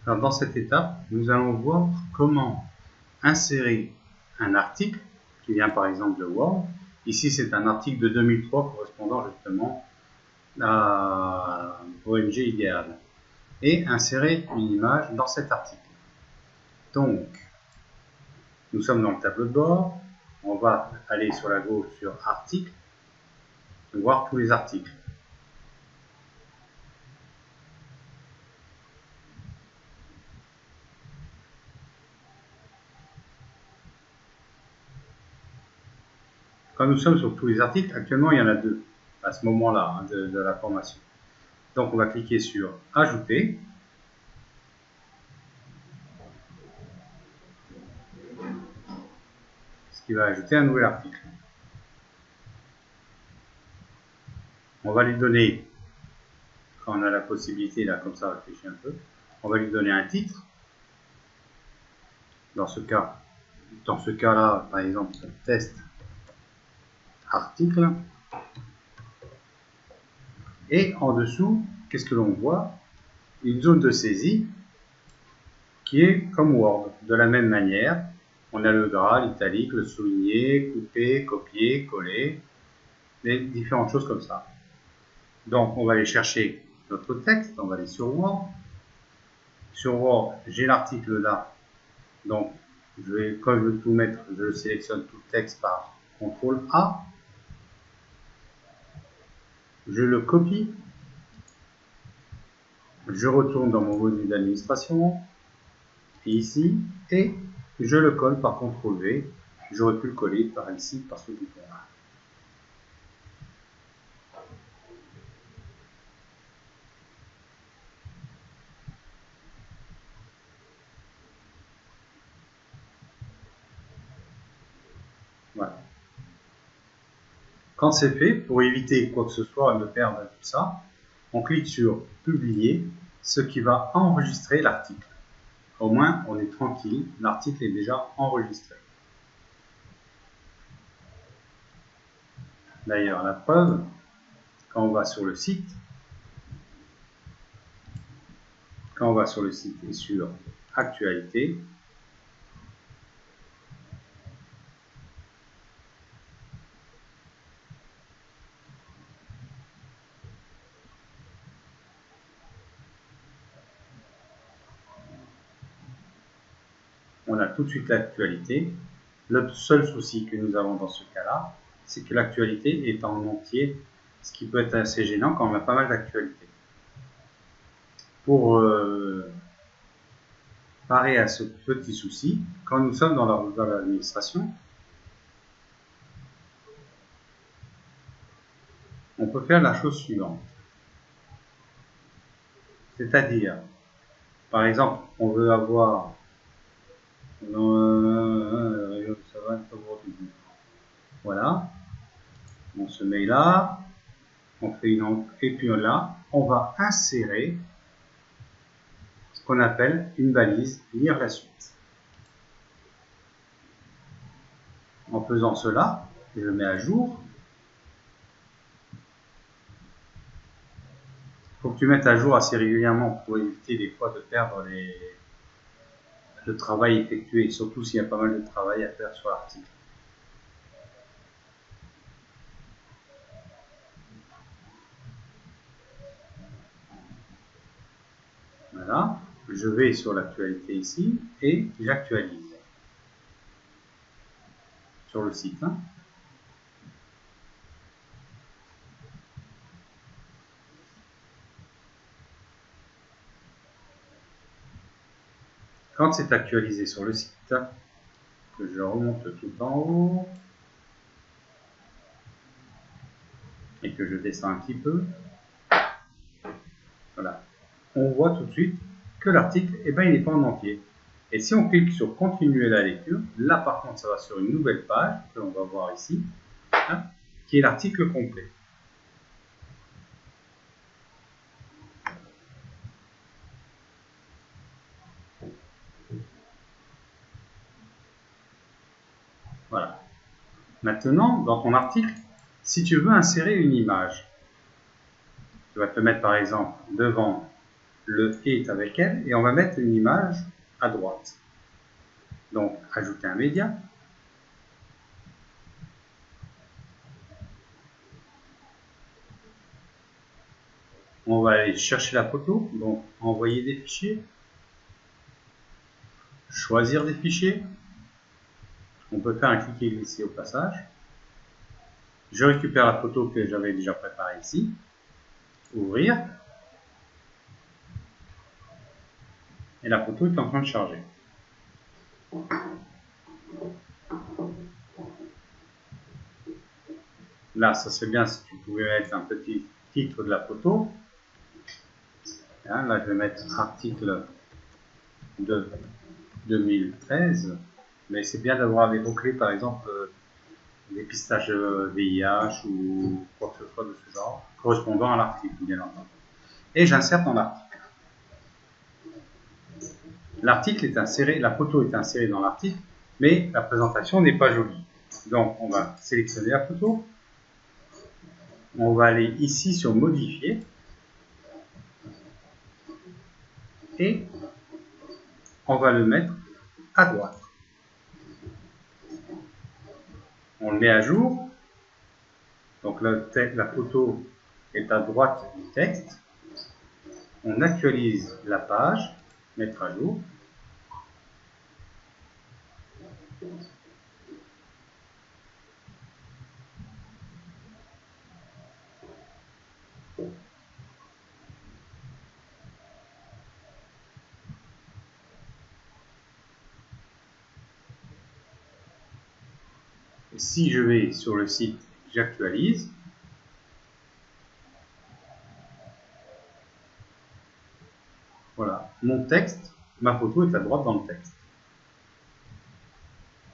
Alors, dans cette étape, nous allons voir comment insérer un article qui vient par exemple de Word. Ici, c'est un article de 2003 correspondant justement à OMG idéal. Et insérer une image dans cet article. Donc, nous sommes dans le tableau de bord. On va aller sur la gauche sur article, voir tous les articles. Quand nous sommes sur tous les articles, actuellement il y en a deux à ce moment-là de la formation. Donc on va cliquer sur ajouter. Ce qui va ajouter un nouvel article. On va lui donner, quand on a la possibilité, là comme ça, réfléchir un peu, on va lui donner un titre. Dans ce cas-là, par exemple, test article. Et en dessous, qu'est-ce que l'on voit? Une zone de saisie qui est comme Word. De la même manière, on a le gras, l'italique, le souligné, couper, copier, coller, et différentes choses comme ça. Donc, on va aller chercher notre texte, on va aller sur Word. Sur Word, j'ai l'article là. Donc, quand je veux tout mettre, je sélectionne tout le texte par CTRL A. Je le copie. Je retourne dans mon module d'administration. Ici. Et je le colle par CTRL V. J'aurais pu le coller par ici, par ce bouton-là. Voilà. Quand c'est fait, pour éviter quoi que ce soit de perdre tout ça, on clique sur publier, ce qui va enregistrer l'article. Au moins, on est tranquille, l'article est déjà enregistré. D'ailleurs, la preuve, quand on va sur le site, et sur actualité, on a tout de suite l'actualité. Le seul souci que nous avons dans ce cas-là, c'est que l'actualité est en entier, ce qui peut être assez gênant quand on a pas mal d'actualités. Pour parer à ce petit souci, quand nous sommes dans l'administration, on peut faire la chose suivante. C'est-à-dire, par exemple, on veut avoir voilà, on se met là, on fait une encre, et puis là, on va insérer ce qu'on appelle une balise lire la suite. En faisant cela, je le mets à jour. Il faut que tu mettes à jour assez régulièrement pour éviter des fois de perdre le travail effectué, surtout s'il y a pas mal de travail à faire sur l'article. Voilà, je vais sur l'actualité ici et j'actualise sur le site. Quand c'est actualisé sur le site, que je remonte tout en haut et que je descends un petit peu, voilà, on voit tout de suite que l'article, il n'est pas en entier. Et si on clique sur continuer la lecture, là par contre ça va sur une nouvelle page que l'on va voir ici, qui est l'article complet. Voilà. Maintenant, dans ton article, si tu veux insérer une image, tu vas te mettre par exemple devant le est avec elle, et on va mettre une image à droite. Donc, ajouter un média. On va aller chercher la photo, donc envoyer des fichiers, choisir des fichiers. On peut faire un cliquer glisser au passage. Je récupère la photo que j'avais déjà préparée ici. Ouvrir. Et la photo est en train de charger. Là, ça serait bien si tu pouvais mettre un petit titre de la photo. Là, je vais mettre article de 2013. Mais c'est bien d'avoir des mots-clés, par exemple, dépistage VIH ou quoi que ce soit de ce genre, correspondant à l'article, bien entendu. Et j'insère dans l'article. L'article est inséré, la photo est insérée dans l'article, mais la présentation n'est pas jolie. Donc, on va sélectionner la photo. On va aller ici sur modifier. Et on va le mettre à droite. On le met à jour. Donc la photo est à droite du texte. On actualise la page, mettre à jour. Et si je vais sur le site, j'actualise. Voilà, mon texte, ma photo est à droite dans le texte.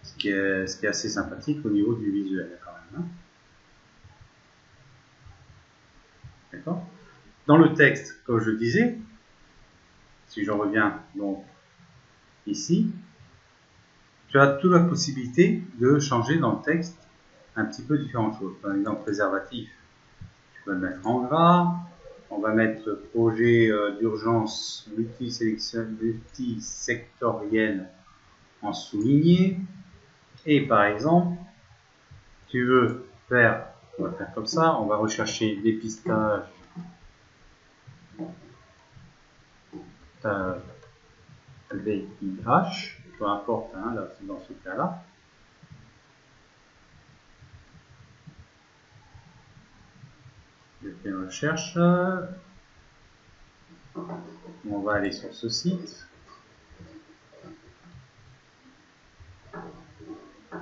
Ce qui est assez sympathique au niveau du visuel quand même. Hein. D'accord ? Dans le texte, comme je disais, si je reviens donc ici, tu as toute la possibilité de changer dans le texte un petit peu différentes choses. Par exemple, préservatif, tu peux le mettre en gras. On va mettre projet d'urgence multisectoriel en souligné. Et par exemple, tu veux faire, on va faire comme ça, on va rechercher dépistage VIH, peu importe, hein, là, c'est dans ce cas-là. Je fais une recherche. On va aller sur ce site.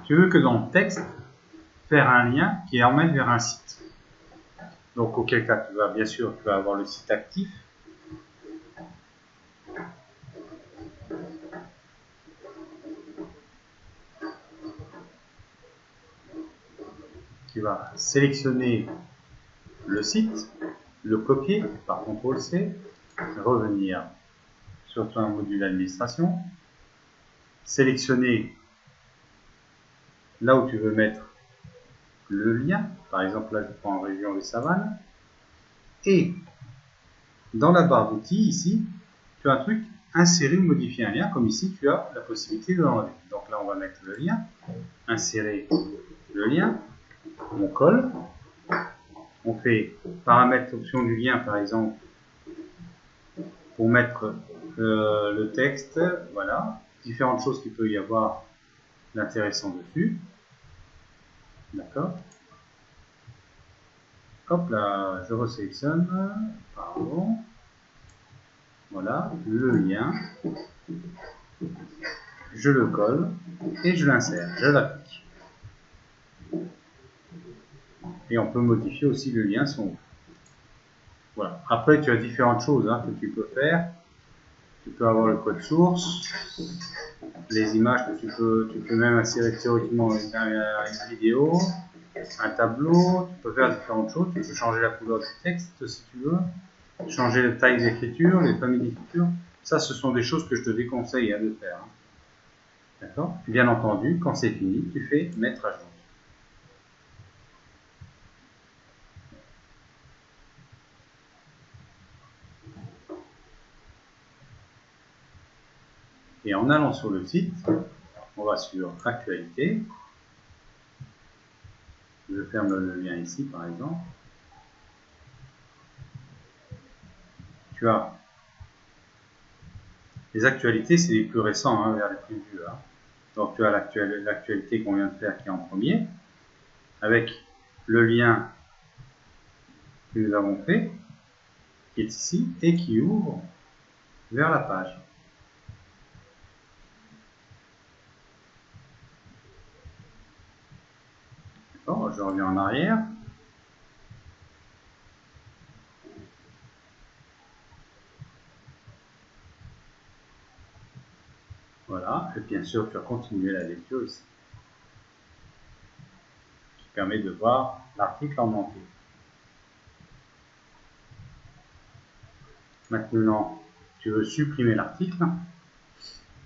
Tu veux que dans le texte, faire un lien qui emmène vers un site. Donc, auquel cas, tu vas bien sûr, tu vas avoir le site actif. Tu vas sélectionner le site, le copier par CTRL-C, revenir sur ton module administration, sélectionner là où tu veux mettre le lien, par exemple là je prends région des savanes, et dans la barre d'outils ici, tu as un truc insérer ou modifier un lien, comme ici tu as la possibilité de l'enlever. Donc là on va mettre le lien, insérer le lien, on colle, on fait paramètres option du lien par exemple pour mettre le texte, voilà, différentes choses qu'il peut y avoir d'intéressant dessus. D'accord. Hop là, je resélectionne, pardon. Voilà, le lien. Je le colle et je l'insère, je l'applique. Et on peut modifier aussi le lien si on veut. Voilà. Après, tu as différentes choses hein, que tu peux faire. Tu peux avoir le code source, les images que tu peux même insérer théoriquement une vidéo, un tableau, tu peux faire différentes choses, tu peux changer la couleur du texte si tu veux, changer la taille d'écriture, les familles d'écriture. Ça, ce sont des choses que je te déconseille de faire. Hein. D'accord ? Bien entendu, quand c'est fini, tu fais mettre à jour. Et en allant sur le site, on va sur Actualité. Je ferme le lien ici par exemple. Tu as les actualités, c'est les plus récents hein, vers les plus vieux. Hein. Donc tu as l'actualité qu'on vient de faire qui est en premier, avec le lien que nous avons fait, qui est ici, et qui ouvre vers la page. Bon, je reviens en arrière. Voilà, et bien sûr tu as continué la lecture ici, qui permet de voir l'article en entier. Maintenant, tu veux supprimer l'article.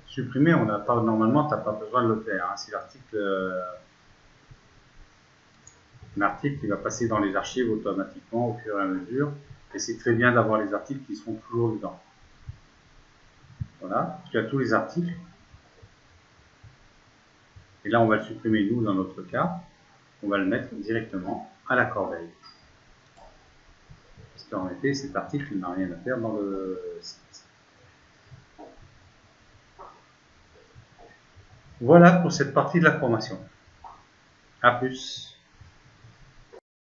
Supprimer, on n'a pas normalement, tu n'as pas besoin de le faire. Hein. Si l'article il va passer dans les archives automatiquement au fur et à mesure, et c'est très bien d'avoir les articles qui sont toujours dedans. Voilà, tu as tous les articles. Et là, on va le supprimer, nous, dans notre cas. On va le mettre directement à la corbeille. Parce qu'en effet, cet article, il n'a rien à faire dans le site. Voilà pour cette partie de la formation. À plus.